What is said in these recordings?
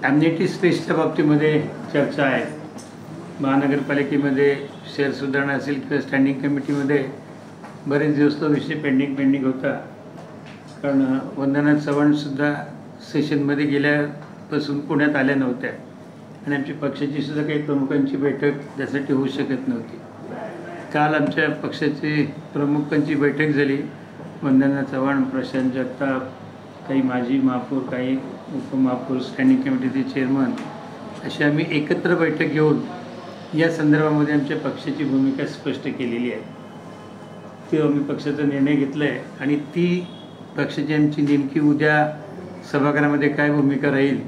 ॲम्निटी स्पेसच्या बाबतीमध्ये चर्चा आहे। महानगरपालिकेमध्ये शहर सुधारणा असेल किंवा स्टँडिंग कमिटीमध्ये बरेच दिवस तो विषय पेंडिंग होता। कारण वंदना चव्हाणसुद्धा सेशनमध्ये गेल्यापासून पुण्यात आल्या नव्हत्या आणि आमच्या पक्षाची सुद्धा काही प्रमुखांची बैठक त्यासाठी होऊ शकत नव्हती। काल आमच्या पक्षाची प्रमुखांची बैठक झाली। वंदना चव्हाण, प्रशांत जगताप, काही माजी महापौर, काही उपमहापौर, स्टँडिंग कमिटीचे चेअरमन अशी आम्ही एकत्र बैठक घेऊन या संदर्भामध्ये आमच्या पक्षाची भूमिका स्पष्ट केलेली आहे। ती आम्ही पक्षाचा निर्णय घेतला आहे आणि ती पक्षाची आमची नेमकी उद्या सभागृहामध्ये काय भूमिका राहील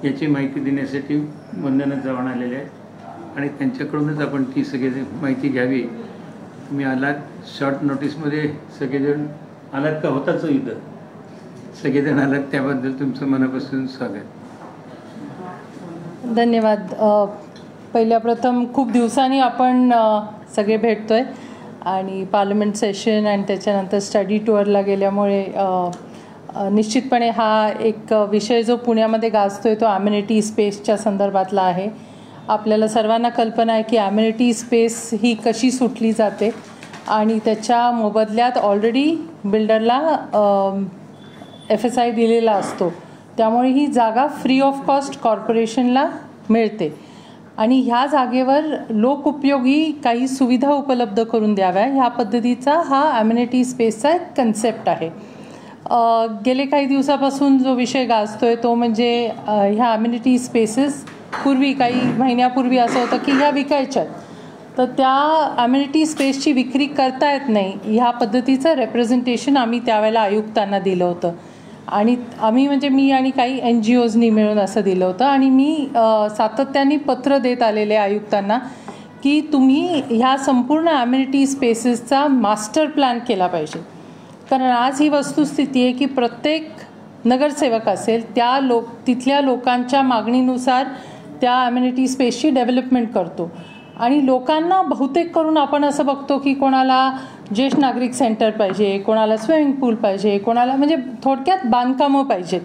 याची माहिती देण्यासाठी वंदना चव्हाण आलेल्या आहेत आणि त्यांच्याकडूनच आपण ती सगळी माहिती घ्यावी। तुम्ही आलात शॉर्ट नोटीसमध्ये, सगळेजण आलात का? होताच इथं सगळेजण आलात, त्याबद्दल तुमचं मनापासून स्वागत। धन्यवाद। पहिल्या प्रथम खूप दिवसांनी आपण सगळे भेटतोय आणि पार्लमेंट सेशन आणि त्याच्यानंतर स्टडी टूरला गेल्यामुळे निश्चितपणे हा एक विषय जो पुण्यामध्ये गाजतोय तो ॲम्युनिटी स्पेसच्या संदर्भातला आहे। आपल्याला सर्वांना कल्पना आहे की ॲम्युनिटी स्पेस ही कशी सुटली जाते आणि त्याच्या मोबदल्यात ऑलरेडी बिल्डरला FSI दिलेला असतो, त्यामुळे ही जागा फ्री ऑफ कॉस्ट कॉर्पोरेशनला मिळते आणि ह्या जागेवर लोकउपयोगी काही सुविधा उपलब्ध करून द्याव्या ह्या पद्धतीचा हा ॲम्युनिटी स्पेसचा एक कन्सेप्ट आहे। गेले काही दिवसापासून जो विषय गाजतोय तो म्हणजे ह्या ॲम्युनिटी स्पेसेस पूर्वी काही महिन्यापूर्वी असं होतं की ह्या विकायच्यात, तर त्या ॲम्युनिटी स्पेसची विक्री करता येत नाही ह्या पद्धतीचं रेप्रेझेंटेशन आम्ही त्यावेळेला आयुक्तांना दिलं होतं आणि आम्ही म्हणजे मी आणि काही NGOजनी मिळून असं दिलं होतं आणि मी सातत्याने पत्र देत आलेले आयुक्तांना की तुम्ही ह्या संपूर्ण ॲम्युनिटी स्पेसेसचा मास्टर प्लॅन केला पाहिजे। कारण आज ही वस्तुस्थिती आहे की प्रत्येक नगरसेवक असेल तिथल्या लोकांच्या मागणीनुसार त्या ॲम्युनिटी स्पेसची डेव्हलपमेंट करतो आणि लोकांना बहुतेक करून आपण असं बघतो की कोणाला ज्येष्ठ नागरिक सेंटर पाहिजे, कोणाला स्विमिंग पूल पाहिजे, कोणाला म्हणजे थोडक्यात बांधकामं पाहिजेत।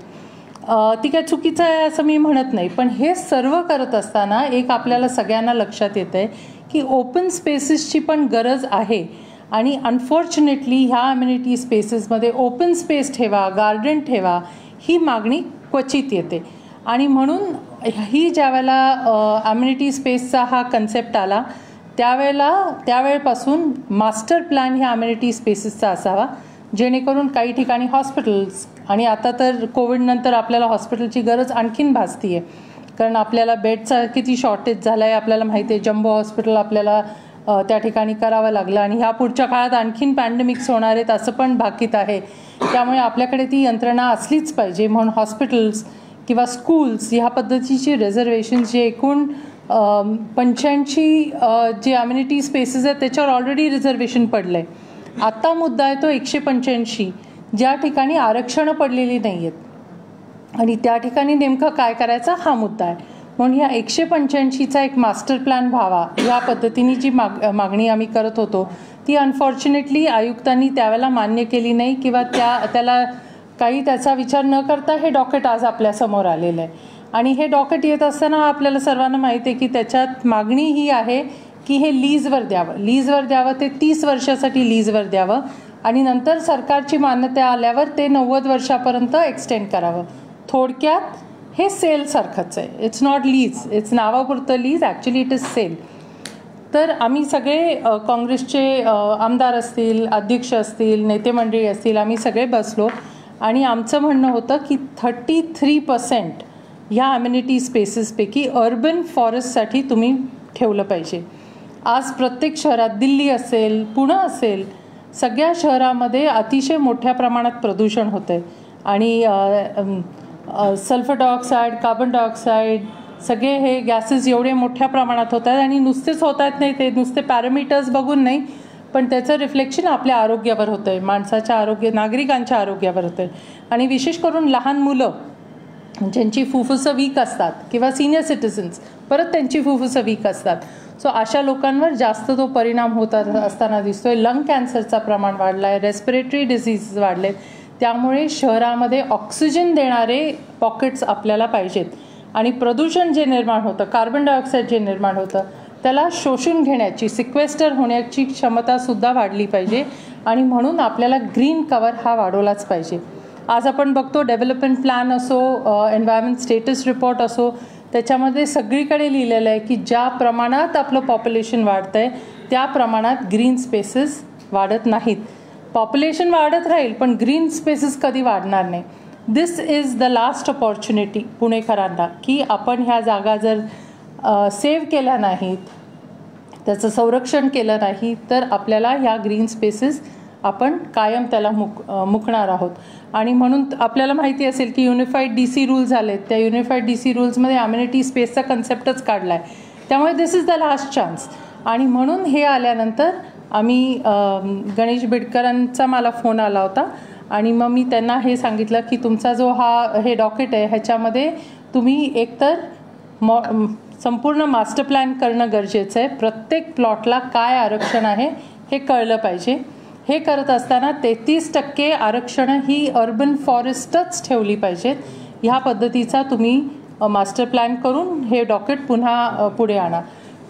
ती काय चुकीचं आहे असं मी म्हणत नाही, पण हे सर्व करत असताना एक आपल्याला सगळ्यांना लक्षात येतं आहे की ओपन स्पेसेसची पण गरज आहे आणि अनफॉर्च्युनेटली ह्या ॲम्युनिटी स्पेसेसमध्ये ओपन स्पेस ठेवा, गार्डन ठेवा ही मागणी क्वचित येते आणि म्हणून ही ज्यावेळेला ॲम्युनिटी स्पेसचा हा कन्सेप्ट आला त्यावेळेपासून मास्टर प्लॅन ह्या ॲम्युनिटी स्पेसेसचा असावा, जेणेकरून काही ठिकाणी हॉस्पिटल्स आणि आता तर कोविडनंतर आपल्याला हॉस्पिटलची गरज आणखीन भासती आहे कारण आपल्याला बेडचा किती शॉर्टेज झाला आहे आपल्याला माहिती आहे। जम्बो हॉस्पिटल आपल्याला त्या ठिकाणी करावं लागलं आणि ह्या पुढच्या काळात आणखीन पॅन्डेमिक्स होणार आहेत असं पण भाकीत आहे, त्यामुळे आपल्याकडे ती यंत्रणा असलीच पाहिजे। म्हणून हॉस्पिटल्स किंवा स्कूल्स ह्या पद्धतीची रिझर्वेशन्स जे एकूण 85 जे ॲम्युनिटी स्पेसेस आहेत त्याच्यावर ऑलरेडी रिझर्वेशन पडलं आहे। आत्ता मुद्दा आहे तो 185 ज्या ठिकाणी आरक्षणं पडलेली नाही आहेत आणि त्या ठिकाणी नेमकं काय करायचं हा मुद्दा आहे। म्हणून ह्या 185चा एक मास्टर प्लॅन व्हावा ह्या पद्धतीने जी मागणी आम्ही करत होतो ती अनफॉर्च्युनेटली आयुक्तांनी त्यावेळेला मान्य केली नाही किंवा त्याला काही त्याचा विचार न करता हे डॉकेट आज आपल्यासमोर आलेलं आहे आणि हे डॉकेट येत असताना आपल्याला सर्वांना माहिती आहे की त्याच्यात मागणी ही आहे की हे लीजवर द्यावं, ते 30 वर्षासाठी लीजवर द्यावं आणि नंतर सरकारची मान्यता आल्यावर ते 90 वर्षापर्यंत एक्सटेंड करावं। थोडक्यात हे सेलसारखंच आहे, इट्स नॉट लीज, इट्स नावापुरतं lease, actually it is sale. तर आम्ही सगळे काँग्रेसचे आमदार असतील, अध्यक्ष असतील, नेते मंडळी असतील, आम्ही सगळे बसलो आणि आमचं म्हणणं होतं की 33% ह्या ॲम्युनिटी स्पेसेसपैकी अर्बन फॉरेस्टसाठी तुम्ही ठेवलं पाहिजे। आज प्रत्येक शहरात, दिल्ली असेल, पुणे असेल, सगळ्या शहरामध्ये अतिशय मोठ्या प्रमाणात प्रदूषण होतं आहे आणि सल्फर डायऑक्साईड, कार्बन डायऑक्साईड सगळे हे गॅसेस एवढे मोठ्या प्रमाणात होत आहेत आणि नुसतेच होत आहेत नाही, ते नुसते पॅरामीटर्स बघून नाही पण त्याचं रिफ्लेक्शन आपल्या आरोग्यावर होतं आहे, माणसाच्या आरोग्य, नागरिकांच्या आरोग्यावर होतं आहे आणि विशेष करून लहान मुलं ज्यांची फुफ्फुसं वीक असतात किंवा सिनियर सिटिझन्स परत त्यांची फुफ्फुसं वीक असतात, सो अशा लोकांवर जास्त तो परिणाम होत असताना दिसतोय। लंग कॅन्सरचं प्रमाण वाढलं आहे, रेस्पिरेटरी डिसीज वाढले, त्यामुळे शहरामध्ये ऑक्सिजन देणारे पॉकेट्स आपल्याला पाहिजेत आणि प्रदूषण जे निर्माण होतं, कार्बन डायऑक्साईड जे निर्माण होतं, त्याला शोषून घेण्याची, सिक्वेस्टर होण्याची क्षमतासुद्धा वाढली पाहिजे आणि म्हणून आपल्याला ग्रीन कवर हा वाढवलाच पाहिजे. आज आपण बघतो डेव्हलपमेंट प्लॅन असो, एन्व्हायरमेंट स्टेटस रिपोर्ट असो, त्याच्यामध्ये सगळीकडे लिहिलेलं आहे की ज्या प्रमाणात आपलं पॉप्युलेशन वाढतं आहे त्या प्रमाणात ग्रीन स्पेसेस वाढत नाहीत. पॉप्युलेशन वाढत राहील पण ग्रीन स्पेसेस कधी वाढणार नाही. This is the last opportunity पुणेकरांना की आपण ह्या जागा जर सेव्ह केल्या नाहीत, त्याचं संरक्षण केलं नाही तर आपल्याला ह्या ग्रीन स्पेसेस आपण कायम त्याला मुकणार आहोत. आणि म्हणून आपल्याला माहिती असेल की युनिफाईड DC रूल्स आलेत. त्या युनिफाईड DC रूल्समध्ये अम्युनिटी स्पेसचा कन्सेप्टच काढला आहे. त्यामुळे दिस इज द लास्ट चान्स. आणि म्हणून हे आल्यानंतर आम्ही गणेश बिडकरांचा मला फोन आला होता आणि मग मी त्यांना हे सांगितलं की तुमचा जो हे डॉकेट आहे ह्याच्यामध्ये तुम्ही एकतर संपूर्ण मास्टर प्लॅन करणं गरजेचं आहे. प्रत्येक प्लॉटला काय आरक्षण आहे हे कळलं पाहिजे. हे करत असताना 33% आरक्षणं ही अर्बन फॉरेस्टच ठेवली पाहिजेत. ह्या पद्धतीचा तुम्ही मास्टर प्लॅन करून हे डॉकेट पुन्हा पुढे आणा.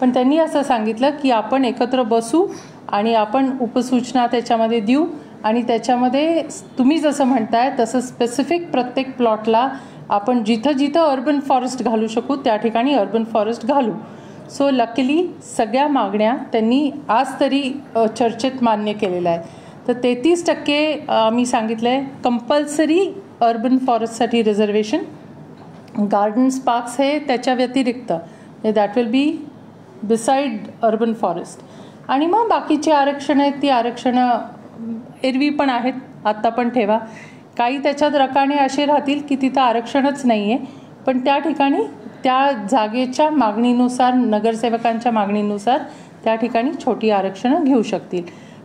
पण त्यांनी असं सांगितलं की आपण एकत्र बसू आणि आपण उपसूचना त्याच्यामध्ये देऊ आणि त्याच्यामध्ये तुम्ही जसं म्हणताय तसं स्पेसिफिक प्रत्येक प्लॉटला आपण जिथं जिथं अर्बन फॉरेस्ट घालू शकू त्या ठिकाणी अर्बन फॉरेस्ट घालू. सो लकीली सगळ्या मागण्या त्यांनी आज तरी चर्चेत मान्य केलेल्या आहेत. तर 33% आम्ही सांगितलं आहे कंपल्सरी अर्बन फॉरेस्टसाठी रिझर्वेशन. गार्डन्स पार्क्स हे त्याच्या व्यतिरिक्त that will be beside urban forest. आणि मग बाकीची आरक्षणं आहेत ती आरक्षणं एरवी पण आहेत, आत्ता पण ठेवा. काही त्याच्यात रकाने असे राहतील की तिथं आरक्षणच नाही आहे पण त्या ठिकाणी त्या जागेच्या मागणीनुसार, नगरसेवकांच्या मागणीनुसार त्या ठिकाणी छोटी आरक्षणं घेऊ शकतील.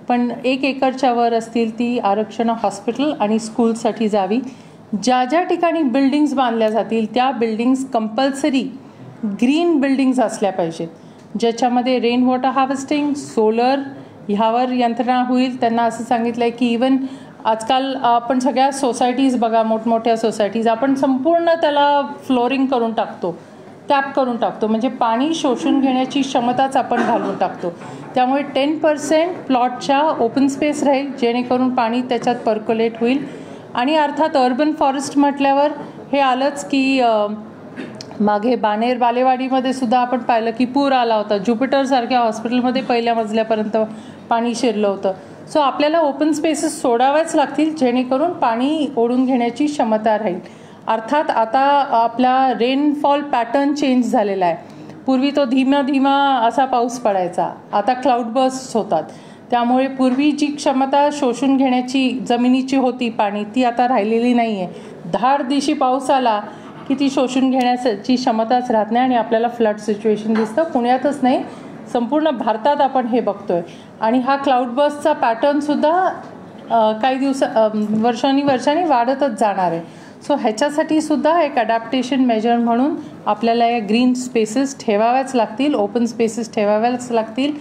पण 1 एकरच्या वर असतील ती आरक्षणं हॉस्पिटल आणि स्कूलसाठी जावी. ज्या ज्या ठिकाणी बिल्डिंग्स बांधल्या जातील त्या बिल्डिंग्स कंपल्सरी ग्रीन बिल्डिंग्स असल्या पाहिजेत, ज्याच्यामध्ये रेन वॉटर हार्वेस्टिंग, सोलर ह्यावर यंत्रणा होईल. त्यांना असं सांगितलं आहे की इवन आजकाल आपण सगळ्या सोसायटीज बघा, मोठमोठ्या सोसायटीज आपण संपूर्ण त्याला फ्लोरिंग करून टाकतो, कॅप करून टाकतो, म्हणजे पाणी शोषून घेण्याची क्षमताच आपण घालून टाकतो. त्यामुळे 10% प्लॉटच्या ओपन स्पेस राहील जेणेकरून पाणी त्याच्यात पर्क्युलेट होईल. आणि अर्थात अर्बन फॉरेस्ट म्हटल्यावर हे आलंच की मागे बाणेर बालेवाडीमध्ये सुद्धा आपण पाहिलं की पूर आला होता. ज्युपिटरसारख्या हॉस्पिटलमध्ये पहिल्या मजल्यापर्यंत पाणी शिरलं होतं. सो आपल्याला ओपन स्पेसेस सोडाव्याच लागतील जेणेकरून पाणी ओढून घेण्याची क्षमता राहील. अर्थात आता आपला रेनफॉल पॅटर्न चेंज झालेला आहे. पूर्वी तो धीमा असा पाऊस पडायचा, आता क्लाउड बर्स्ट होतात. त्यामुळे पूर्वी जी क्षमता शोषून घेण्याची जमिनीची होती पाणी ती आता राहिलेली नाही आहे. धाड दिवशी पाऊस आला की ती शोषूण घेण्याची क्षमताच राहत नाही आणि आपल्याला फ्लड सिच्युएशन दिसतं. पुण्यातच नाही संपूर्ण भारतात आपण हे बघतोय. आणि हा क्लाउड बर्स्टचा पॅटर्नसुद्धा काही वर्षांनी वाढतच जाणार आहे. सो ह्याच्यासाठी सुद्धा एक अडॅप्टेशन मेजर म्हणून आपल्याला या ग्रीन स्पेसेस ठेवाव्याच लागतील, ओपन स्पेसेस ठेवाव्याच लागतील,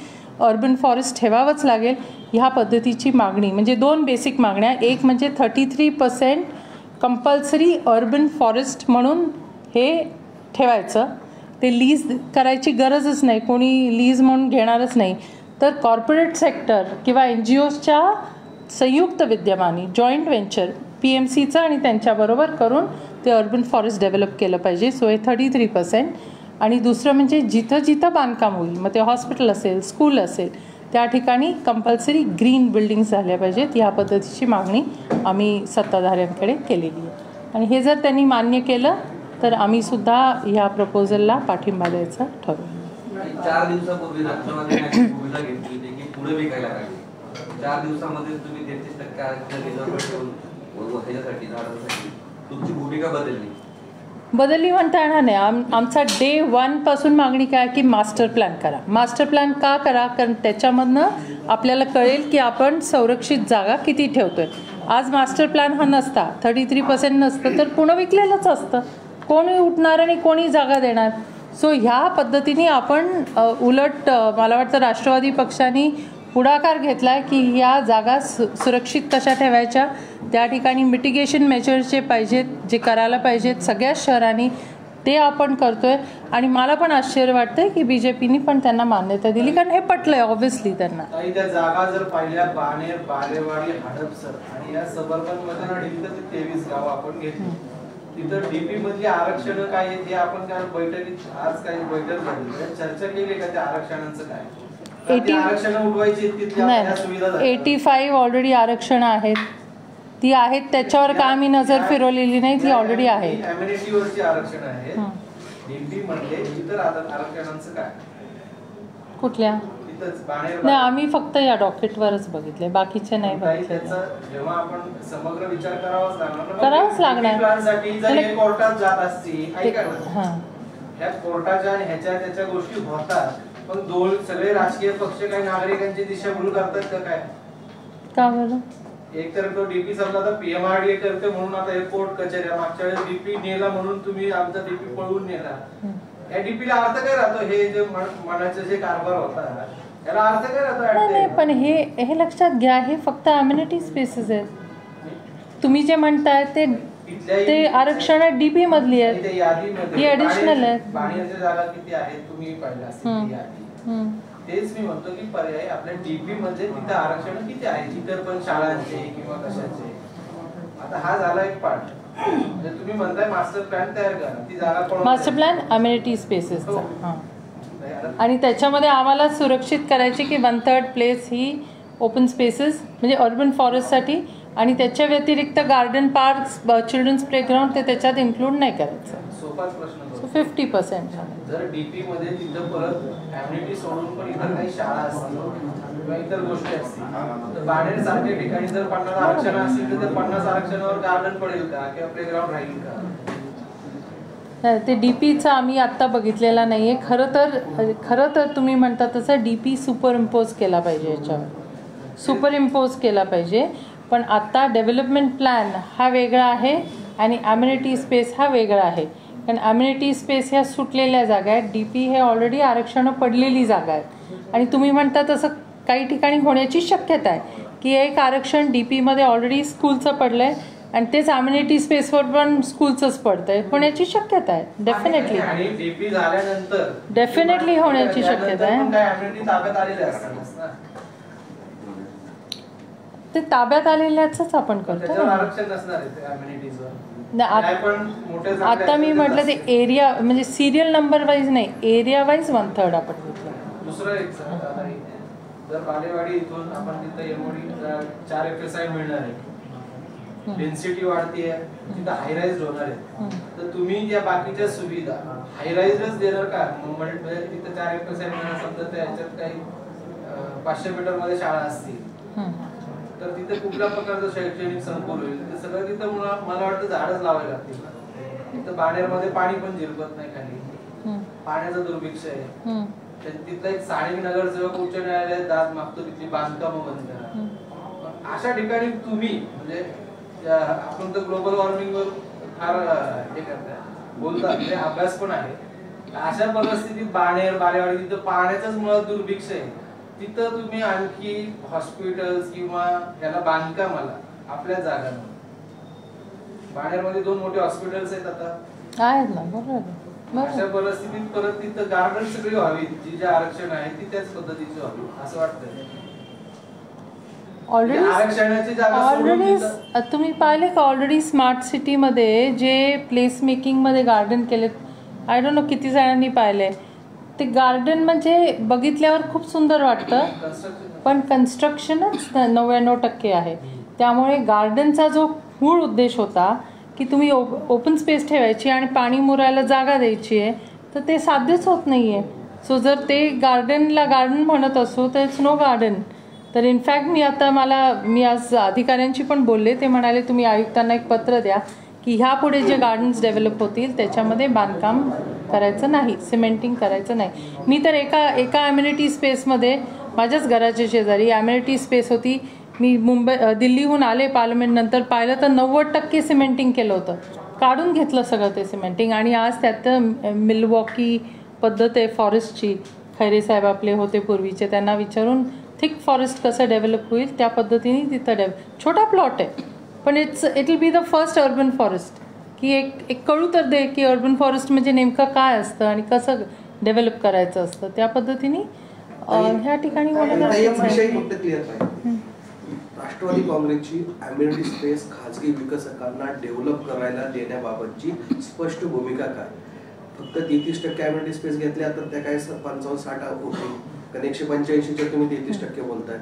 अर्बन फॉरेस्ट ठेवावंच लागेल. ह्या पद्धतीची मागणी म्हणजे 2 बेसिक मागण्या. एक म्हणजे 33% कंपल्सरी अर्बन फॉरेस्ट म्हणून हे ठेवायचं. ते लीज करायची गरजच नाही, कोणी लीज म्हणून घेणारच नाही. तर कॉर्पोरेट सेक्टर किंवा NGOsच्या संयुक्त विद्यमानी जॉईंट व्हेंचर PMCचं आणि त्यांच्याबरोबर करून ते अर्बन फॉरेस्ट डेव्हलप केलं पाहिजे. सो हे 33%. आणि दुसरं म्हणजे जिथं जिथं बांधकाम होईल, मग ते हॉस्पिटल असेल, स्कूल असेल, त्या ठिकाणी कंपल्सरी ग्रीन बिल्डिंग्स झाल्या पाहिजेत. ह्या पद्धतीची मागणी आम्ही सत्ताधाऱ्यांकडे केलेली आहे. आणि हे जर त्यांनी मान्य केलं तर आम्ही सुद्धा ह्या प्रपोजलला पाठिंबा द्यायचा ठरवलं. 4 दिवसापूर्वी राष्ट्रवादीने भूमिका घेतली होती की पुढे विकायला पाहिजे. 4 दिवसामध्ये तुम्ही 33% आरक्षण रिझर्व ठेवून ह्याच्यासाठी झाडांसाठी तुमची भूमिका बदलली म्हणता येणार नाही. आमचा डे 1 पासून मागणी काय की मास्टर प्लॅन करा. मास्टर प्लॅन का करा? कारण त्याच्यामधनं आपल्याला कळेल की आपण संरक्षित जागा किती ठेवतोय. आज मास्टर प्लॅन हा नसता, 33% नसतं तर पुणे विकलेलंच असतं. कोणी उठणार आणि कोणी जागा देणार? सो ह्या पद्धतीने आपण उलट मला वाटतं राष्ट्रवादी पक्षाने पुढाकार घेतला आहे की या जागा सुरक्षित कशा ठेवायच्या, त्या ठिकाणी मिटिगेशन मेजर्स जे पाहिजेत, जे करायला पाहिजेत सगळ्याच शहरांनी, ते आपण करतोय. आणि मला पण आश्चर्य वाटतंय की BJPनी पण त्यांना मान्यता दिली, कारण हे पटलंय ऑब्व्हियसली त्यांना. त्या जागा जर पाहिल्या बाणेर, बालेवाडी, हडपसर आणि या सबर्बन मध्ये 23 गाव आपण घेतली, तिथं DP मधली आरक्षण काय आहे ते आपण त्या बैठकीत आज काही बैठक झाली, चर्चा केली का त्या आरक्षणांचं काय? 85 ऑलरेडी आरक्षण आहेत, ती आहेत, त्याच्यावर का आम्ही नजर फिरवलेली नाही, ती ऑलरेडी आहे. अमेनिटीवरची आरक्षण आहे. DP मध्ये इतर आरक्षणांचं काय? कुठल्या? नाही, आम्ही फक्त या डॉकेटवरच बघितले, बाकीचे नाही बघितले. जेव्हा आपण समग्र विचार करावाच लागणार. कोर्टात जात असती, ह्या कोर्टाच्या आणि ह्याच्या त्याच्या गोष्टी होतात, पण दोन सगळे राजकीय पक्ष काही नागरिकांची दिशाभूल करतात का काय? का बरं? एक तर तो DP समजा आता PMRDA करते म्हणून आता हे कोर्ट कचेऱ्या, मागच्या वेळेस DP नेला म्हणून तुम्ही आमचा DP पळवून नेला, या DPला अर्थ काय राहतो? हे जे मनाचे जे कारभार होता याला अर्थ काय राहतो? नाही, पण हे लक्षात घ्या, हे फक्त अम्युनिटी स्पेसेस आहेत. तुम्ही जे म्हणताय ते आरक्षण DP मधली आहेत, ही ऍडिशनल आहेत. बाणेरच्या जागा किती आहेत तुम्ही पाहिलं असेल यादी. तेच मी म्हणतो की पर्याय आपल्या DP मध्ये तिथे आरक्षण किती आहे, इतर पण शाळांचे किंवा कशाचे. आता हा झाला एक पार्ट. म्हणजे तुम्ही म्हणताय मास्टर प्लॅन तयार करा, ती जागा मास्टर प्लॅन अम्युनिटी स्पेसेसचा, आणि त्याच्यामध्ये आम्हाला सुरक्षित करायची की 1/3 प्लेस ही ओपन स्पेसेस म्हणजे अर्बन फॉरेस्टसाठी, आणि त्याच्या व्यतिरिक्त गार्डन, पार्क्स, चिल्ड्रन्स प्लेग्राऊंड ते त्याच्यात इन्क्लूड नाही करायचं. सोपाच प्रश्न. 50% जर DP मध्ये तिथं परत अम्युनिटी सोडून पण इतर काही शाळा असतील किंवा इतर गोष्टी असतील, तर बाणेर सारख्या ठिकाणी जर 50 आरक्षण असतील तर 50 आरक्षणावर गार्डन पडेल का किंवा प्लेग्राऊंड राहील का? ते DPचा आम्ही आत्ता बघितलेला नाही आहे. खरं तर तुम्ही म्हणता तसं DP सुपर इम्पोज केला पाहिजे, याच्यावर सुपर इम्पोज केला पाहिजे. पण आत्ता डेव्हलपमेंट प्लॅन हा वेगळा आहे आणि अम्युनिटी स्पेस हा वेगळा आहे. कारण अम्युनिटी स्पेस ह्या सुटलेल्या जागा आहेत, DP हे ऑलरेडी आरक्षणं पडलेली जागा आहेत. आणि तुम्ही म्हणता तसं काही ठिकाणी होण्याची शक्यता आहे की एक आरक्षण DP मध्ये ऑलरेडी स्कूलचं पडलं आहे आणि तेच अम्युनिटी स्पेसवर पण स्कूलचंच पडतंय, होण्याची शक्यता आहे. डेफिनेटली होण्याची शक्यता आहे. ते ताब्यात आलेल्याच आपण करतो. आता मी म्हटलं ते एरिया म्हणजे सिरियल नंबर वाईज नाही, एरिया वाईज 1/3 आपण घेतलं. दुसरं एक जर बालेवाडी इथून आपण तिथं MOD 4 FSI मिळणार आहे, डेन्सिटी वाढती आहे, तिथं हायराईज होणार आहे, तर तुम्ही या बाकीच्या सुविधा हायराईजच देणार का? म्हणजे तिथं 4 FSI मिळणार, समजा त्याच्यात काही 500 मीटर मध्ये शाळा असतील तर तिथे कुठल्या प्रकारचं शैक्षणिक संकुल होईल? ते सगळं तिथं मला वाटतं झाडच लावायला लागतील. तिथं बाणेरमध्ये पाणी पण झिरपत नाही खाली, पाण्याचं दुर्भिक्ष आहे. तिथलं एक साणिक नगरसेवक उच्च न्यायालयात दाद मागतो, तिथली बांधकामं बंद करा. अशा ठिकाणी तुम्ही म्हणजे आपण तर ग्लोबल वॉर्मिंगवर फार हे करताय, बोलतात, ते अभ्यास पण आहे. अशा परिस्थितीत बाणेर, बालेवाडी तिथं पाण्याचंच मुळात दुर्भिक्ष आहे, तिथं तुम्ही आणखी हॉस्पिटल्स किंवा याला बांधकामाला आपल्या जागांवर. बाणेरमध्ये 2 मोठे हॉस्पिटल्स आहेत आता आहेत ना, बरोबर. अशा परिस्थितीत परत तिथं गार्डन सगळी व्हावी, जी जे आरक्षण आहे ती त्याच पद्धतीची व्हावी असं वाटतं. ऑलरेडी तुम्ही पाहिले का ऑलरेडी स्मार्ट सिटीमध्ये जे प्लेस मेकिंगमध्ये गार्डन केलेत, आय डोंट नो किती जणांनी पाहिले. ते गार्डन म्हणजे बघितल्यावर खूप सुंदर वाटतं, पण कन्स्ट्रक्शनच 99% आहे. त्यामुळे गार्डनचा जो मूळ उद्देश होता की तुम्ही ओपन स्पेस ठेवायची आणि पाणी मुरायला जागा द्यायची आहे, तर ते साध्यच होत नाही आहे. सो जर ते गार्डनला गार्डन म्हणत असो तर इट्स नो गार्डन. तर इनफॅक्ट मी आज अधिकाऱ्यांशी पण बोलले, ते म्हणाले तुम्ही आयुक्तांना एक पत्र द्या की ह्यापुढे जे गार्डन्स डेव्हलप होतील त्याच्यामध्ये बांधकाम करायचं नाही, सिमेंटिंग करायचं नाही. मी तर एका अम्युनिटी स्पेसमध्ये माझ्याच घराच्या शेजारी अम्युनिटी स्पेस होती, मी दिल्लीहून आले पार्लमेंटनंतर, पाहिलं तर 90% सिमेंटिंग केलं होतं, काढून घेतलं सगळं ते सिमेंटिंग. आणि आज त्यात मिल्वॉकी पद्धत आहे फॉरेस्टची, खैरे साहेब आपले होते पूर्वीचे, त्यांना विचारून थिक फॉरेस्ट कसं डेव्हलप होईल त्या पद्धतीने तिथं छोटा प्लॉट आहे पण it will be the first urban forest की एक कळू तर दे की अर्बन फॉरेस्ट म्हणजे नेमकं काय असतं आणि कसं डेव्हलप करायचं असतं त्या पद्धतीने ह्या ठिकाणी राष्ट्रवादी काँग्रेसची ॲम्युनिटी स्पेस खाजगी विकसकांना डेव्हलप करायला देण्याबाबतची स्पष्ट भूमिका काय? फक्त 33% ॲम्युनिटी स्पेस घेतल्या तर त्या काय 55-60 होतील कारण 185च्या तुम्ही 33% बोलताय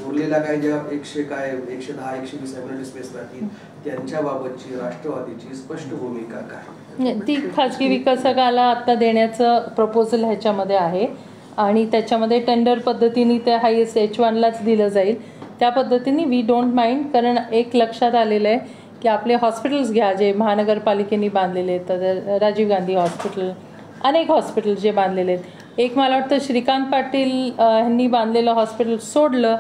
उरलेला काय ज्या 110-120 ॲम्युनिटी स्पेस राहतील त्यांच्या बाबतची राष्ट्रवादीची स्पष्ट भूमिका काय? ती खाजगी विकासकाला आता देण्याचं प्रपोजल ह्याच्यामध्ये आहे आणि त्याच्यामध्ये टेंडर पद्धतीने ते हायेस्ट H1लाच दिलं जाईल त्या पद्धतीने वी डोंट माइंड कारण एक लक्षात आलेलं आहे की आपले हॉस्पिटल्स घ्या जे महानगरपालिकेने बांधलेले आहेत तर राजीव गांधी हॉस्पिटल अनेक हॉस्पिटल जे बांधलेले आहेत एक मला वाटतं श्रीकांत पाटील यांनी बांधलेलं हॉस्पिटल सोडलं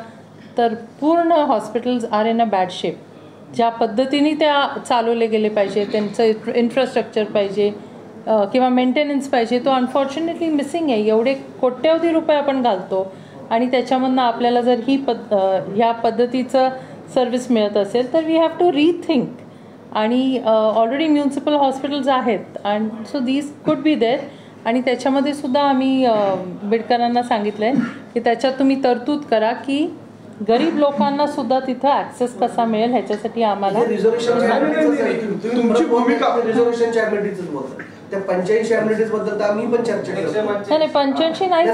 तर पूर्ण hospitals are in a bad shape ज्या पद्धतीने त्या चालवले गेले पाहिजे त्यांचं इन्फ्रास्ट्रक्चर पाहिजे किंवा मेंटेनन्स पाहिजे तो अनफॉर्च्युनेटली मिसिंग आहे एवढे कोट्यवधी रुपये आपण घालतो आणि त्याच्यामधनं आपल्याला जर ह्या पद्धतीचं सर्व्हिस मिळत असेल तर वी हॅव टू रिथिंक आणि ऑलरेडी म्युन्सिपल हॉस्पिटल्स आहेत and so these could be there आणि त्याच्यामध्ये सुद्धा आम्ही बिडकरांना सांगितलं आहे की त्याच्यात तुम्ही तरतूद करा की गरीब लोकांना सुद्धा तिथं ॲक्सेस कसा मिळेल ह्याच्यासाठी आम्हाला तुमची भूमिका रिझर्वेशनच्या ॲम्युनिटीच बोलतात त्या 85 ॲम्युनिटीज बद्दल तर आम्ही पण चर्चा केली नाही 85 नाही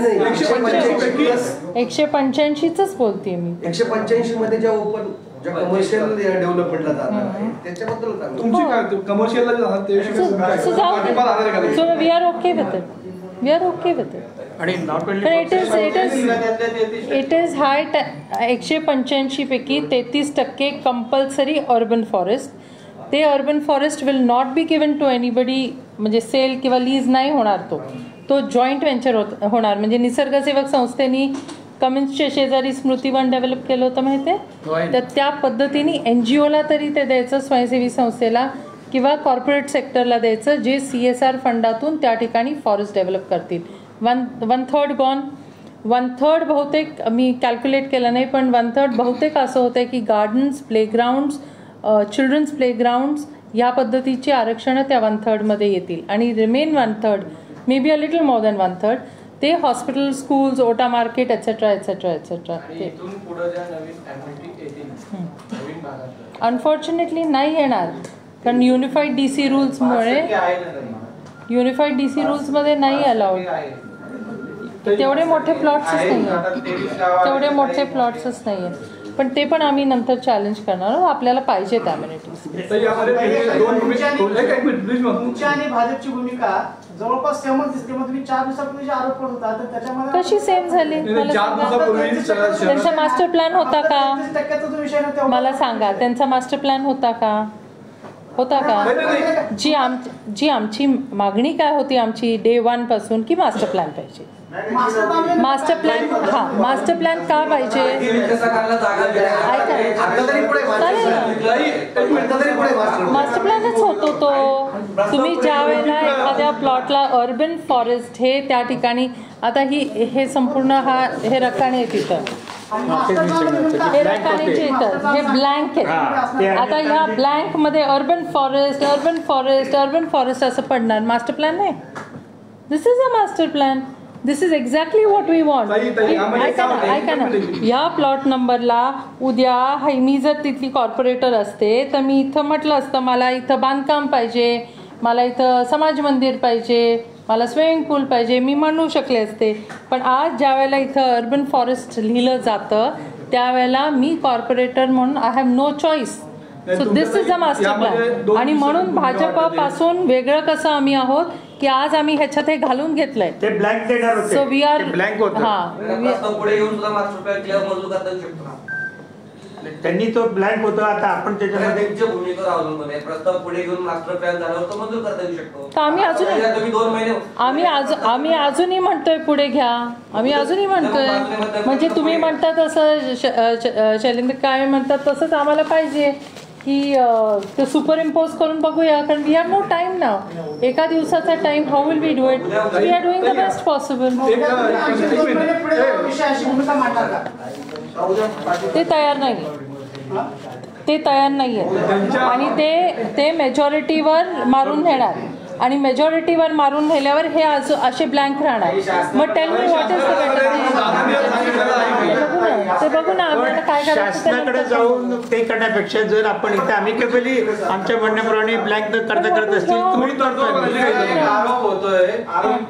185च बोलते मी 185 मध्ये ज्या ओपन ज्या कमर्शियल डेव्हलपमेंटला जाणार आहे त्याच्याबद्दल तुमची काय कमर्शियलला जाणार ते so we are okay with it आणि not only it is high 185 पैकी 33% कंपल्सरी अर्बन फॉरेस्ट ते urban forest will not be given to anybody म्हणजे सेल किंवा लीज नाही होणार तो जॉईंट व्हेंचर होणार म्हणजे निसर्गसेवक संस्थेनी कमिन्सच्या शेजारी स्मृतिवन डेव्हलप केलं होतं माहिती आहे तर त्या पद्धतीने NGOला तरी ते द्यायचं स्वयंसेवी संस्थेला किंवा कॉर्पोरेट सेक्टरला द्यायचं जे CSR फंडातून त्या ठिकाणी फॉरेस्ट डेव्हलप करतील 1/3 गॉन 1/3 बहुतेक मी कॅल्क्युलेट केलं नाही पण 1/3 बहुतेक असं होतं की गार्डन्स प्लेग्राऊंड्स चिल्ड्रन्स प्लेग्राऊंड्स या पद्धतीची आरक्षणं त्या 1/3 मध्ये येतील आणि remain 1/3 may be a little more than 1/3 ते हॉस्पिटल स्कूल्स ओटा मार्केट एटसेट्रा अनफॉर्च्युनेटली नाही येणार कारण युनिफाईड DC रूल्समध्ये नाही अलाउड तेवढे मोठे प्लॉट्सच नाही आहेत पण ते पण आम्ही नंतर चॅलेंज करणार आहोत आपल्याला पाहिजे त्या अम्युनिटीज तुमची आणि भाजपची भूमिका जवळपास सेमच दिसते मग तुम्ही 4 दिवसापूर्वी जे आरोप करत होता तर त्याच्यामध्ये कशी सेम झाली त्यांचा मास्टर प्लॅन होता का मला सांगा त्यांचा मास्टर प्लॅन होता का जी आमची मागणी काय होती आमची डे 1 पासून की मास्टर प्लॅन पाहिजे मास्टर प्लॅन का पाहिजे मास्टर प्लॅनच होतो तो तुम्ही ज्या वेळेला एखाद्या प्लॉटला अर्बन फॉरेस्ट हे त्या ठिकाणी आता हे संपूर्ण हे रकाने तिथं हे रकानेचे येतात जे ब्लँक आहेत आता या ब्लँक मध्ये अर्बन फॉरेस्ट असं पडणार मास्टर प्लॅन नाही this is a master plan this is exactly what we want ऐका ना या प्लॉट नंबरला उद्या मी जर तिथली कॉर्पोरेटर असते तर मी इथं म्हटलं असतं मला इथं बांधकाम पाहिजे मला इथं समाज मंदिर पाहिजे मला स्विमिंग पूल पाहिजे मी म्हणू शकले असते पण आज ज्या वेळेला इथं अर्बन फॉरेस्ट लिहिलं जातं त्यावेळेला मी कॉर्पोरेटर म्हणून I have no choice so this is a master plan आणि म्हणून भाजपापासून वेगळं कसं आम्ही आहोत की आज आम्ही ह्याच्यात हे घालून घेतलंय ते ब्लँक देणार होते सो वी आर ब्लँक होतं पुढे घेऊन सुद्धा मास्टर प्लॅन क्लिअर मंजूर करता येऊ शकतो त्यांनी तो ब्लँक होता आता आपण त्याच्यामध्ये भूमिकेवर अवलंबून आहे प्रस्ताव पुढे घेऊन मास्टर प्लॅन झाल्यावर तो मंजूर करता येऊ शकतो तर तुम्ही 2 महिने आम्ही अजूनही म्हणतोय पुढे घ्या आम्ही अजूनही म्हणतोय म्हणजे तुम्ही म्हणता तसं शैलेंद्र काय म्हणतात तसंच आम्हाला पाहिजे की ते सुपर इम्पोज करून बघूया, कारण we have no time now. एका दिवसाचा time, how will we do it? We are doing the best possible. ते तयार नाही, ते तयार नाही आहे आणि ते मेजॉरिटीवर मारून नेणार आणि मेजॉरिटीवर मारून नेल्यावर हे असे ब्लँक राहणार. मग tell me what is the ते बघू ना आम्हाला काय करायचं. शासनाकडे जाऊन ते करण्यापेक्षा जर आपण इथे अमिकेबली आमच्या म्हणण्याप्रमाणे ब्लँक न करता करत असतील तुम्ही करतोय. आरोप होतोय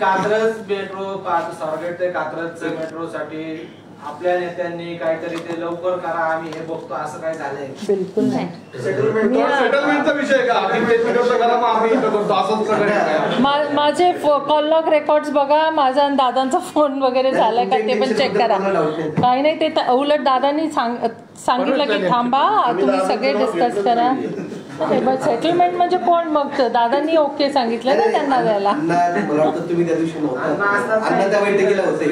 कात्रज मेट्रो, स्वारगेट ते कात्रज मेट्रोसाठी आपल्या नेत्यांनी काहीतरी ते लवकर करा, आम्ही हे बघतो, असं काय झालंय? बिलकुल नाही. सेटलमेंटचा विषय का माझे कॉल लॉग रेकॉर्ड्स बघा, माझा आणि दादांचा फोन वगैरे झालाय का ते पण चेक करा. काही नाही, ते उलट दादांनी सांगितलं की थांबा तुम्ही सगळे डिस्कस करा. सेटलमेंट म्हणजे कोण? मग दादांनी ओके सांगितलं ना त्यांना द्यायला. मला वाटतं तुम्ही त्या दिवशी नव्हता, त्या बैठकीला होते.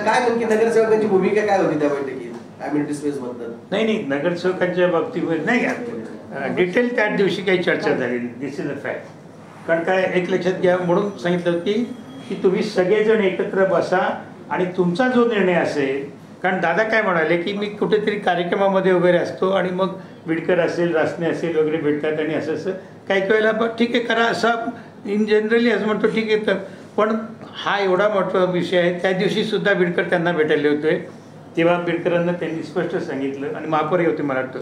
काय नक्की नगरसेवकांची भूमिका काय होती त्या बैठकीत अम्युनिटी स्पेस बद्दल? नाही, नगरसेवकांच्या बाबतीमध्ये नाही डिटेल त्या दिवशी काही चर्चा झाली. दिस इज अ फॅक्ट. कारण काय एक लक्षात घ्या म्हणून सांगितलं की तुम्ही सगळेजण एकत्र बसा आणि तुमचा जो निर्णय असेल. कारण दादा काय म्हणाले की मी कुठेतरी कार्यक्रमामध्ये वगैरे असतो आणि मग विडकर असेल, रासने असेल वगैरे भेटतात आणि असं काही वेळेला ठीक आहे करा असं इन जनरली असं म्हणतो ठीक आहे. तर पण हा एवढा मोठा विषय आहे. त्या दिवशीसुद्धा विडकर त्यांना भेटायले होते, तेव्हा बिडकरांना त्यांनी स्पष्ट सांगितलं आणि महापौरही होते मला वाटतं,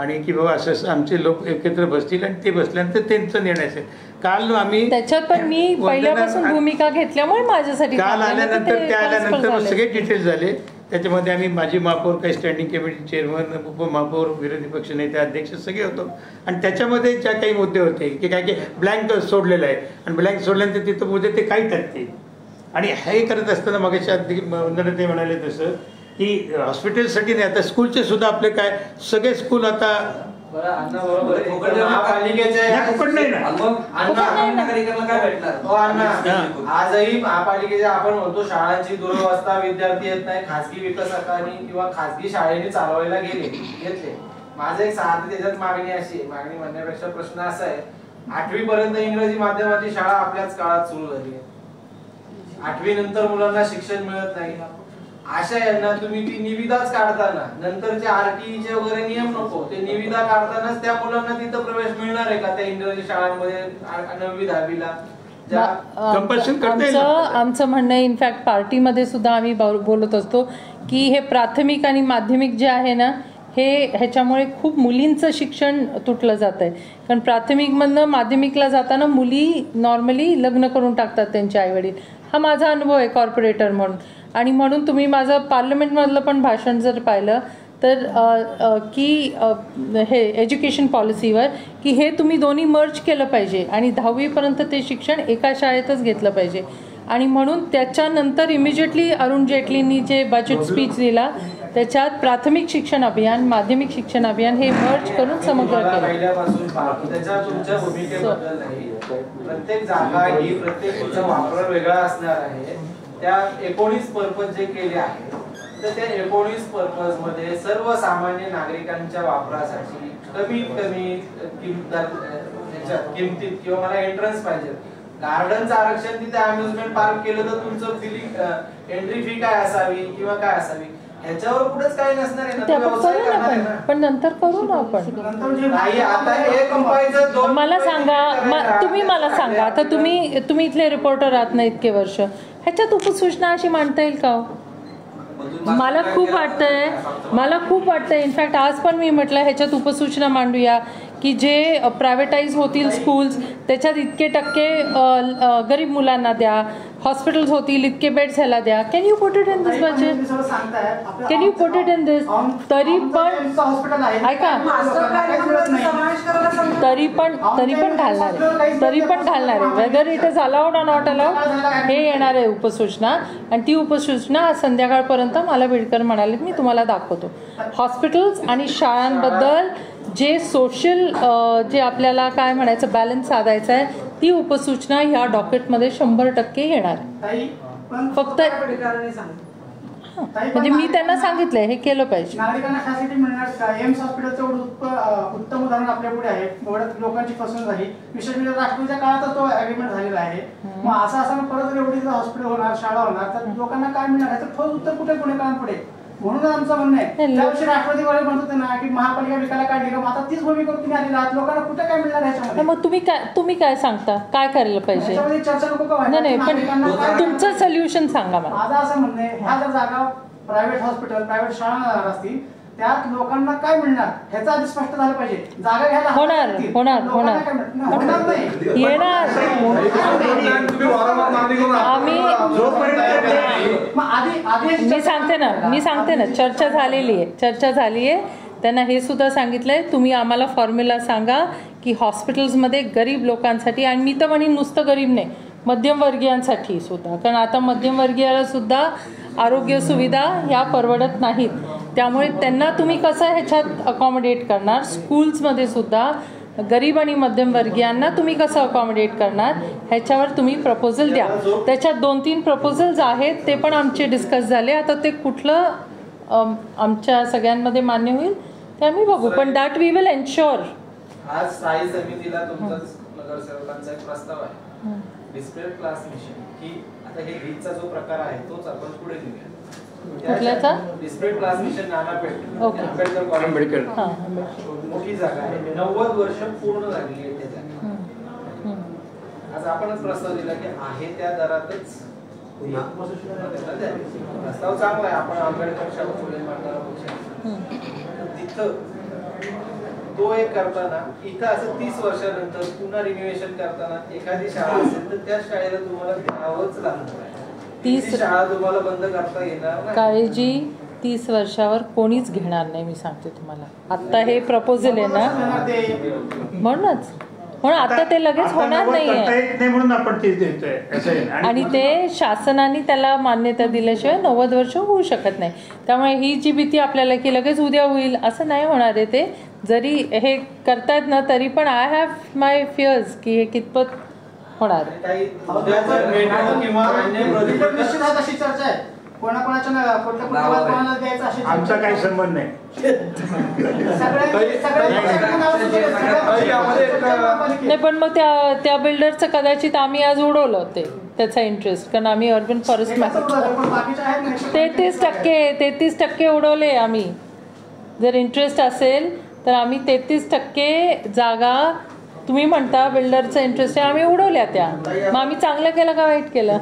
आणि की बाबा असं आमचे लोक एकत्र बसतील आणि ते बसल्यानंतर त्यांचा निर्णय असेल. काल आम्ही त्याच्यात पण मी पहिल्यापासून भूमिका घेतल्यामुळे माझ्यासाठी काल आल्यानंतर त्या आल्यानंतर सगळे डिटेल्स झाले. त्याच्यामध्ये आम्ही माजी महापौर, काही स्टँडिंग कमिटी चेअरमन, उपमहापौर, विरोधी पक्ष नेते, अध्यक्ष सगळे होतो. आणि त्याच्यामध्ये ज्या काही मुद्दे होते की काय की ब्लँक सोडलेलं आहे आणि ब्लँक सोडल्यानंतर तिथं मुद्दे ते काही टक्के. आणि हे करत असताना मगाशी वंदना ते म्हणाले तसं की हॉस्पिटलसाठी नाही, आता स्कूलचे सुद्धा आपले काय सगळे स्कूल आता आजही महापालिकेच्या आपण म्हणतो शाळांची दुरवस्था, विद्यार्थी येत नाही, खासगी विकासकांनी किंवा खासगी शाळेने चालवायला घेतले. माझं एक साधी त्याच्यात मागणी अशी आहे, मागणी म्हणण्यापेक्षा प्रश्न असा आहे, 8वी पर्यंत इंग्रजी माध्यमाची शाळा आपल्याच काळात सुरू झाली आहे. 8वी नंतर मुलांना शिक्षण मिळत नाही. अशा यांना तुम्ही ती निविदाच काढताना नंतरचे आरटीईचे वगैरे नियम नको, ते निविदा काढतानाच त्या मुलांना तिथं प्रवेश मिळणार आहे का त्या इंग्रजी शाळांमध्ये 9वी 10वीला? आमचं म्हणणं आहे, इनफॅक्ट पार्टीमध्ये सुद्धा आम्ही बोलत असतो की हे प्राथमिक आणि माध्यमिक जे आहे ना, ह्याच्यामुळे खूप मुलींचं शिक्षण तुटलं जात आहे. कारण प्राथमिकमधनं माध्यमिकला जाताना मुली नॉर्मली लग्न करून टाकतात त्यांचे आईवडील. हा माझा अनुभव आहे कॉर्पोरेटर म्हणून. आणि म्हणून तुम्ही माझं पार्लमेंटमधलं पण भाषण जर पाहिलं तर की हे एज्युकेशन पॉलिसीवर की हे तुम्ही दोन्ही मर्ज केलं पाहिजे आणि 10वीपर्यंत ते शिक्षण एका शाळेतच घेतलं पाहिजे. आणि म्हणून त्याच्यानंतर इमिजिएटली अरुण जेटलींनी जे बजेट स्पीच दिला त्याच्यात प्राथमिक शिक्षण अभियान, माध्यमिक शिक्षण अभियान हे मर्ज करून समग्र केलं. प्रत्येक जागा ही प्रत्येक वापर वेगळा असणार आहे. त्या 19 पर्पज जे केले आहे तर त्या 19 पर्पज मध्ये सर्वसामान्य नागरिकांच्या वापरासाठी कमीत कमी किमतीत किंवा मला एंट्रन्स पाहिजे. गार्डनचं आरक्षण तिथे अम्युजमेंट पार्क केलं तर तुमचं एंट्री फी काय असावी किंवा काय असावी ह्याच्यावर कुठेच काही नसणार आहे ना. पण नंतर करू ना आपण. मला सांगा, तुम्ही मला सांगा, आता तुम्ही इथले रिपोर्टर आहात ना इतके वर्ष, ह्याच्यात उपसूचना अशी मांडता येईल का? मला खूप वाटतंय इनफॅक्ट आज पण मी म्हटलं ह्याच्यात उपसूचना मांडूया की जे प्रायव्हेटाईज होतील स्कूल्स त्याच्यात इतके टक्के गरीब मुलांना द्या, हॉस्पिटल्स होतील इतके बेड्स ह्याला द्या. Can you put it in this budget? Can you put it in this? तरी पण ऐका, तरी पण घालणार आहे whether it is allowed or not allowed हे येणार आहे उपसूचना. आणि ती उपसूचना आज संध्याकाळपर्यंत मला बिडकर म्हणाले मी तुम्हाला दाखवतो. हॉस्पिटल्स आणि शाळांबद्दल जे सोशल जे आपल्याला काय म्हणायचं बॅलन्स साधायचं आहे ती उपसूचना ह्या डॉक्युमेंटमध्ये 100% येणार. फक्त म्हणजे मी त्यांना सांगितलंय हे केलं पाहिजे. नागरिकांना फॅसिलिटी मिळणार का? एम्स हॉस्पिटलचं उत्तम उदाहरण आपल्या पुढे आहे. एवढ्या लोकांची फसवणूक झाली, विशेष म्हणजे राष्ट्रपतीच्या काळात तो अग्रीमेंट झालेला आहे. मग असं असताना परत जर एवढी हॉस्पिटल होणार, शाळा होणार, तर लोकांना काय मिळणार याचं ठोस उत्तर कुठे पुणेकरांपुढे? म्हणून आमचं म्हणणं आहे त्याविषयी राष्ट्रपती वगैरे म्हणत होते ना की महापालिका विकायला काढली का, आता तीच भूमिका तुम्ही आलेला आहात. लोकांना कुठे काय मिळणार ह्याच्यामध्ये? मग तुम्ही काय सांगता, काय करायला पाहिजे? ह्याच्यामध्ये चर्चा नको का व्हायला? नाही पण नागरिकांना काय- तुमचं सोल्युशन सांगा मला. माझं असं म्हणणं आहे, ह्या जर जागा प्रायव्हेट हॉस्पिटल, प्रायव्हेट शाळा जाणार असतील, त्यात लोकांना काय मिळणार ह्याचं आधी स्पष्ट झालं पाहिजे. जागा घ्यायला होणार लोकांना काय मिळणार? होणार नाही. येणार. तुम्ही वारंवार मागणी करून आम्ही मग आधी मी सांगते ना चर्चा झाली आहे. त्यांना हे सुद्धा सांगितलंय तुम्ही आम्हाला फॉर्म्युला सांगा की हॉस्पिटल्समध्ये गरीब लोकांसाठी, आणि मी तर म्हणेन नुसतं गरीब नाही, मध्यमवर्गीयांसाठी सुद्धा, कारण आता मध्यमवर्गीयाला सुद्धा आरोग्य सुविधा ह्या परवडत नाहीत. त्यामुळे त्यांना तुम्ही कसं ह्याच्यात अकॉमोडेट करणार? स्कूल्समध्ये सुद्धा गरीब आणि मध्यमवर्गीयांना तुम्ही कसं अकॉमोडेट करणार ह्याच्यावर तुम्ही प्रपोजल द्या. त्याच्यात 2-3 प्रपोजल्स आहेत, ते पण आमचे डिस्कस झाले. आता ते कुठलं आमच्या सगळ्यांमध्ये मान्य होईल ते आम्ही बघू, पण दॅट वी विल एन्श्योर. आज स्थायी समितीला तुमचा नगरसेवकांचा एक प्रस्ताव आहे, डिस्प्ले क्लास मिशन, की आता हे रीतचा जो प्रकार आहे तोच आपण पुढे घेऊया. कुठल्याचा? Display class mission Nanapeth, okay. Ambedkar college, Ambedkar. हां, मोठी जागा आहे, 90 वर्ष पूर्ण झालेली आहे त्या जागेला. आज आपणच प्रस्ताव दिला की आहे त्या दरातच त्याला द्यावे. प्रस्ताव चांगला आहे, आपण आंबेडकर शाळा पुढे मांडणार तिथं तो एक करताना इथं असं 30 वर्षानंतर पुन्हा रिन्युएशन करताना एखादी शाळा असेल तर त्या शाळेला तुम्हाला द्यावंच लागणार. 30 शाळा तुम्हाला बंद करता येणार नाही. काळजी 30 वर्षावर कोणीच घेणार नाही, मी सांगते तुम्हाला. आत्ता हे प्रपोजल आहे ना, म्हणून आता ते लगेच होणार नाहीये, म्हणून आपण तेच देतोय असं आहे. आणि ते शासनाने त्याला मान्यता दिल्याशिवाय 90 वर्ष होऊ शकत नाही. त्यामुळे ही जी भीती आपल्याला की लगेच उद्या होईल असं नाही होणार आहे. ते जरी हे करतायत ना तरी पण आय हॅव माय फिअर्स की हे कितपत होणार. किंवा निश्चित आहे तशी चर्चा आहे. कोणाकोणाच्या कोणाला द्यायचं अशी आमचा काही संबंध नाही. नाही पण मग त्या बिल्डरचं कदाचित आम्ही आज उडवलं ते त्याचा इंटरेस्ट, कारण आम्ही अर्बन फॉरेस्ट 33% उडवले आम्ही. जर इंटरेस्ट असेल तर आम्ही 33% जागा, तुम्ही म्हणता बिल्डरचा इंटरेस्ट आहे, आम्ही उडवल्या त्या. मग आम्ही चांगलं केलं का वाईट केलं?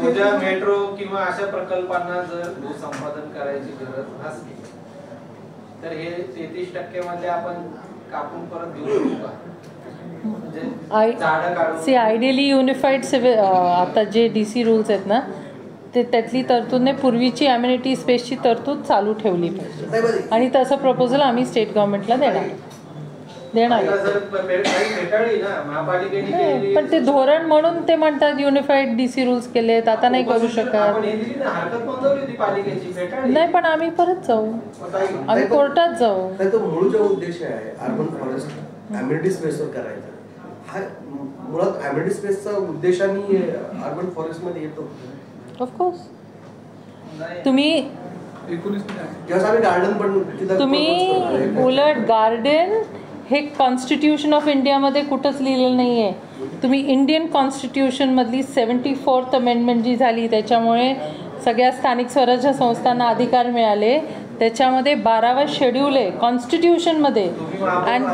उद्या मेट्रो किंवा अशा प्रकल्पांना जर भूसंपादन करायची गरज असली तर हे 33% मध्ये आपण कापून परत देऊ शकतो का? म्हणजे आयडियली युनिफाईड सिव्हिल आता जे DC रूल्स आहेत ना ते त्यातली तरतूद नाही, पूर्वीची अम्युनिटी स्पेसची तरतूद चालू ठेवली पाहिजे, आणि तसं प्रपोजल आम्ही स्टेट गव्हर्नमेंटला देणार. पण ते धोरण म्हणून ते म्हणतात युनिफाईड DC रूल्स केलेत, आता नाही करू शकत. नाही पण आम्ही परत जाऊ, आम्ही कोर्टात जाऊ. तो मूळ जो उद्देश आहे अर्बन फॉरेस्ट अम्युनिटी स्पेसवर करायचा, हा मुळात अम्युनिटी स्पेसचा उद्देशाने अर्बन फॉरेस्ट मध्ये येतो. ऑफकोर्स तुम्ही उलट गार्डन हे कॉन्स्टिट्यूशन ऑफ इंडियामध्ये कुठंच लिहिलेलं नाही आहे. तुम्ही इंडियन कॉन्स्टिट्यूशनमधली 74th अमेंडमेंट जी झाली त्याच्यामुळे सगळ्या स्थानिक स्वराज्य संस्थांना अधिकार मिळाले, त्याच्यामध्ये 12वा शेड्यूल आहे कॉन्स्टिट्यूशनमध्ये. आणि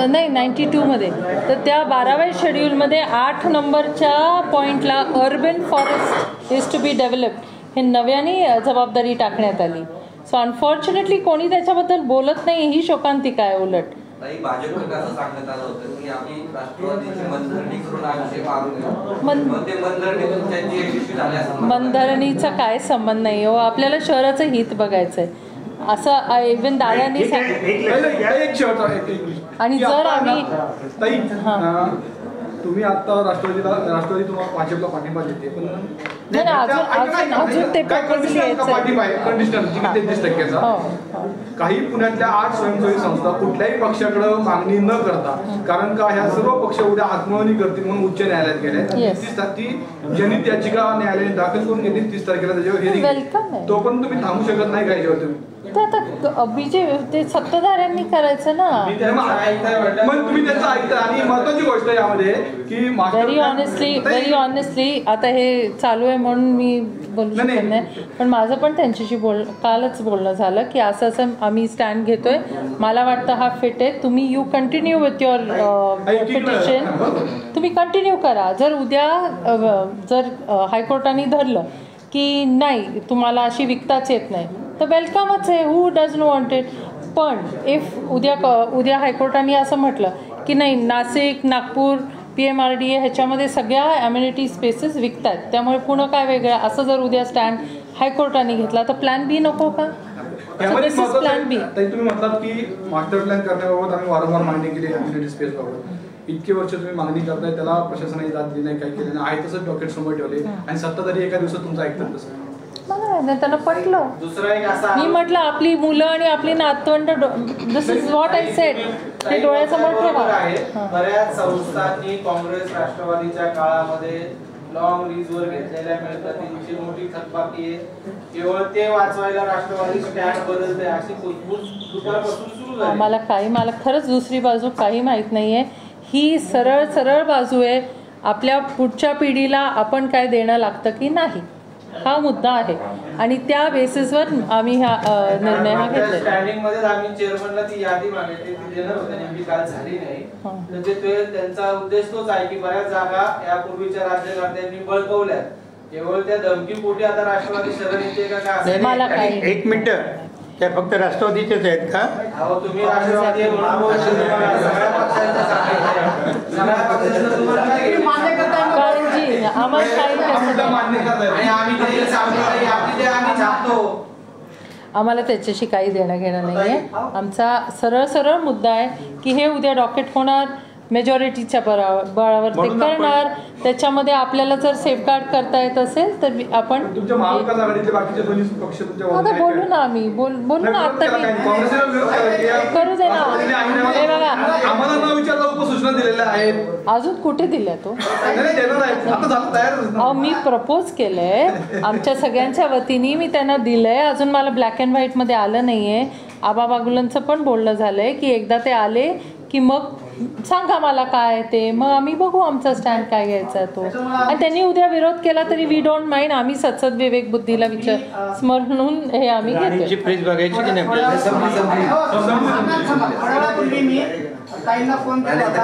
नाही 92 मध्ये, तर त्या 12व्या शेड्यूलमध्ये 8 नंबरच्या पॉईंटला urban forest is to be developed हे नव्याने जबाबदारी टाकण्यात आली. सो अनफॉर्च्युनेटली कोणी त्याच्याबद्दल बोलत नाही, ही शोकांतिका आहे. उलट भाजपकडे असं सांगण्यात आलं होतं की आम्ही राष्ट्रवादीची मनधरणी करून आमचे मनधरणीचा काय संबंध नाही हो, आपल्याला शहराचं हित बघायचंय असं इव्हन दादांनी सांगितलं. आणि जर आम्ही तुम्ही आता राष्ट्रवादी तुम्हाला भाजपला पाठिंबा देते पण अजून ते पाठिंबा आहे कंडिशनल 33%चा. काही पुण्यातल्या 8 स्वयंसेवी संस्था कुठल्याही पक्षाकडे मागणी न करता, कारण का ह्या सर्व पक्ष उद्या आत्महनी करतील म्हणून उच्च न्यायालयात गेले. ती जनहित याचिका न्यायालयाने दाखल करून घेतली 30 तारखेला त्याच्यावर हिअरिंग. तो पण तुम्ही थांबू शकत नाही काय जेव्हा तुम्ही ते सत्ताधाऱ्यांनी करायचं ना. मग तुम्ही त्याचं ऐकता. आणि महत्वाची गोष्ट यामध्ये की व्हेरी ऑनेस्टली आता हे चालू आहे म्हणून मी बोलू शकत नाही, पण माझं पण त्यांच्याशी कालच बोलणं झालं की असं आम्ही स्टँड घेतोय, मला वाटतं हा फिट आहे. तुम्ही you continue with your petition, तुम्ही कंटिन्यू करा. जर उद्या हायकोर्टाने धरलं की नाही तुम्हाला अशी विकताच येत नाही तर वेलकमच आहे, who does no want it. पण इफ उद्या हायकोर्टाने असं म्हटलं की नाही नाशिक, नागपूर, PMRDA ह्याच्यामध्ये सगळ्या ॲम्युनिटी स्पेसेस विकत आहेत, त्यामुळे पुणे काय वेगळं, असं जर उद्या स्टँड हायकोर्टाने घेतला तर प्लॅन बी नको का? प्लॅन बी. तुम्ही म्हणतात की मास्टर प्लॅन करण्याबाबत आम्ही वारंवार मागणी केली ॲम्युनिटी स्पेस बाबत. इतके वर्ष तुम्ही मागणी करताय, त्याला प्रशासनाने दाद दिली नाही, काही केलं नाही, आहे तसंच डॉक्युमेंट समोर ठेवले आणि सत्ताधारी एका दिवसात तुमचं ऐकतात तसं. त्यांना पटलं. मी म्हटलं आपली मुलं आणि आपली नातवंड, दिस इज व्हॉट आय सेड, ते डोळ्यासमोर ठेवा. बऱ्याच संस्थांनी काँग्रेस राष्ट्रवादीच्या काळामध्ये लॉंग लीजवर घेतलेल्या मिळकतींची मोठी थकबाकी आहे. केवळ ते वाचवायला राष्ट्रवादी स्टँड बदलते अशी कुजबूज दुपारपासून सुरू झाली. मला खरंच दुसरी बाजू काही माहित नाहीये. ही सरळ बाजू आहे. आपल्या पुढच्या पिढीला आपण काय देणं लागतं की नाही, हा मुद्दा आहे आणि त्या बेसिसवर आम्ही हा निर्णय घेतला. स्टँडिंग मध्ये आम्ही चेअरमनला ती यादी मागितली, ती देणार होते, नेमकी काल झाली नाही. म्हणजे त्यांचा उद्देश तोच आहे की बऱ्याच जागा यापूर्वीच्या राज्यकर्त्यांनी बळकवल्या, केवळ त्या धमकीपोटी आता राष्ट्रवादी शरण येते का काय? मला काही 1 मिनिट, त्या फक्त राष्ट्रवादीचेच आहेत का? तुम्ही राष्ट्रवादी आम्हाला त्याच्याशी काही देणं घेणं नाहीये. आमचा सरळ मुद्दा आहे की हे उद्या डॉकेट होणार, मेजॉरिटीच्या बळावर ते करणार. त्याच्यामध्ये आपल्याला जर सेफगार्ड करता येत असेल तर आपण आता बोलू ना, आम्ही बोलू ना. आता करू दे ना. हे बघा अजून कुठे दिल्या तो, मी प्रपोज केलंय आमच्या सगळ्यांच्या वतीने, मी त्यांना दिलंय. अजून मला ब्लॅक अँड व्हाईट मध्ये आलं नाहीये. आबा बागुलांचं पण बोलणं झालंय की एकदा ते आले की मग सांगा मला काय ते, मग आम्ही बघू आमचा स्टँड काय घ्यायचा तो. आणि त्यांनी उद्या विरोध केला तरी वी डोंट माइंड. आम्ही सतत विवेक बुद्धीला स्मरून हे आम्ही घेतो. प्लीज बघायची की नाही ताईंना फोन केला होता,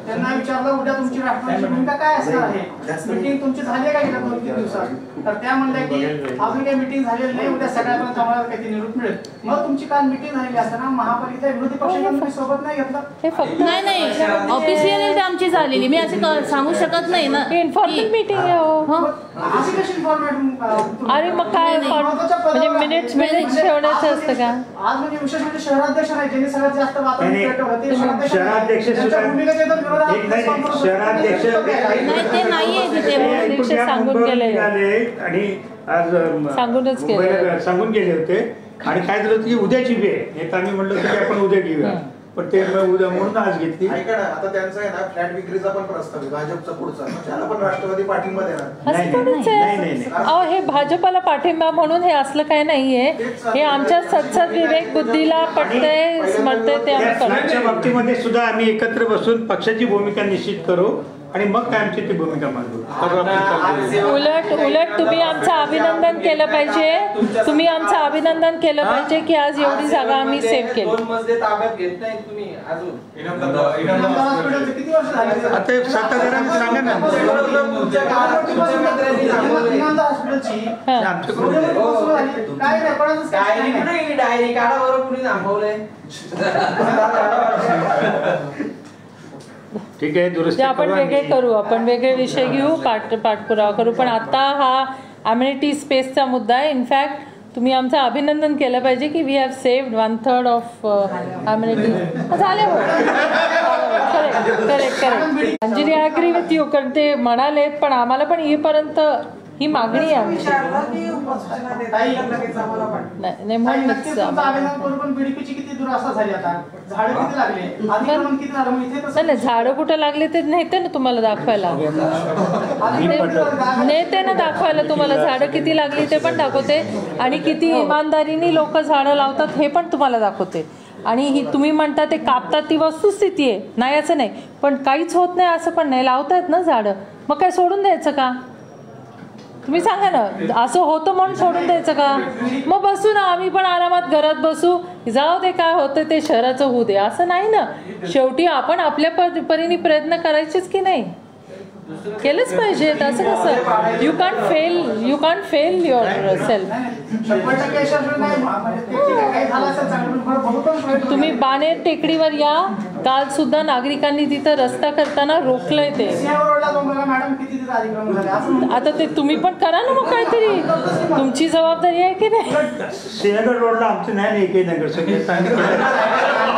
त्यांना विचारलं उद्या तुमची राष्ट्रवादीची भूमिका काय असणार आहे, मीटिंग तुमची झाली का गेल्या 2-3 दिवसात? तर त्या म्हणल्या की अजून काही मीटिंग झालेली नाही, उद्या सगळ्यांना आम्हाला काही निरोप मिळेल. मग तुमची काल मीटिंग झालेली असताना महापालिकेच्या विरोधी पक्षांना तुम्ही सोबत नाही घेतलं? हे फक्त नाही ऑफिशियल आमची झालेली, मी असं सांगू शकत नाही ना. इन्फॉर्मल मीटिंग आहे. अशी कशी फॉर्मॅट? अरे मग काय म्हणजे मिनिट्स ठेवण्याचं असतं का? आज म्हणजे विशेष म्हणजे शहराध्यक्ष नाही, ज्यांनी सगळ्यात जास्त वातावरण शहराध्यक्ष ते नाहीये सांगून गेले आणि आज सांगून गेले होते. आणि काय झालं की उद्याची वेळ हे तर आम्ही म्हणलं की आपण उद्या घेऊया, पण ते उद्या म्हणून आज घेतली. ऐका ना, आता त्यांचा आहे ना फ्लॅट विक्रीचा पण प्रस्ताव आहे भाजपचा पुढचा, त्याला पण राष्ट्रवादी पाठिंबा देणार. नाही, हे भाजपाला पाठिंबा म्हणून हे असलं काय नाहीये. हे आमच्या सतत विवेक बुद्धीला पटतंय स्मरतंय ते आम्ही बाबतीमध्ये सुद्धा आम्ही एकत्र बसून पक्षाची भूमिका निश्चित करू आणि मग काय आमची ती भूमिका मांडू. उलट तुम्ही आमचं अभिनंदन केलं पाहिजे. तुम्ही आमचं अभिनंदन केलं पाहिजे की आज एवढी जागा आम्ही सेव्ह केली. 2 मजले ताब्यात घेत नाही तुम्ही अजून. किती वर्ष झाली? आता सत्ताधाऱ्यांना सांगा ना. डायरी काढा बरं, कुणी थांबवलंय? ठीक आहे, दुरुस्ती आपण वेगळे करू, आपण वेगळे विषय घेऊ, पाठपुरावा करू. पण आता हा ॲम्युनिटी स्पेसचा मुद्दा आहे. इनफॅक्ट तुम्ही आमचं अभिनंदन केलं पाहिजे की we have saved 1/3 of amenity. झाले हो, correct correct Anjali I agree with you, कारण ते म्हणालेत पण आम्हाला पण येईपर्यंत ही मागणी आहे आमची. नाही म्हणूनच किती दुरावस्था झाली आता, झाडं किती लागले, अतिक्रमण किती झालं, मग इथे तसं नाही झाडं कुठं लागले ते नेते ना तुम्हाला दाखवायला, नेते ना दाखवायला तुम्हाला झाडं किती लागली ते पण दाखवते आणि किती इमानदारीने लोक झाडं लावतात हे पण तुम्हाला दाखवते. आणि ही तुम्ही म्हणता ते कापतात ती वस्तुस्थिती आहे, नाही असं नाही, पण काहीच होत नाही असं पण नाही, लावतायत ना झाडं, मग काय सोडून द्यायचं का? तुम्ही सांगा ना, असं होतं म्हणून सोडून द्यायचं का? मग बसू ना आम्ही पण आरामात घरात बसू, जाऊ दे काय होतं ते शहराचं होऊ दे, असं नाही ना. शेवटी आपण आपल्या परीने प्रयत्न करायचेच की नाही, केलंच पाहिजे. असं कसं you can't fail your self. तुम्ही बाणेर टेकडीवर या, काल सुद्धा नागरिकांनी तिथं रस्ता करताना रोखलंय ते. आता ते तुम्ही पण करा ना मग काहीतरी, तुमची जबाबदारी आहे की नाही. सिंहगड रोडला आमचं नाही एकही नगर सगळे सांगितलं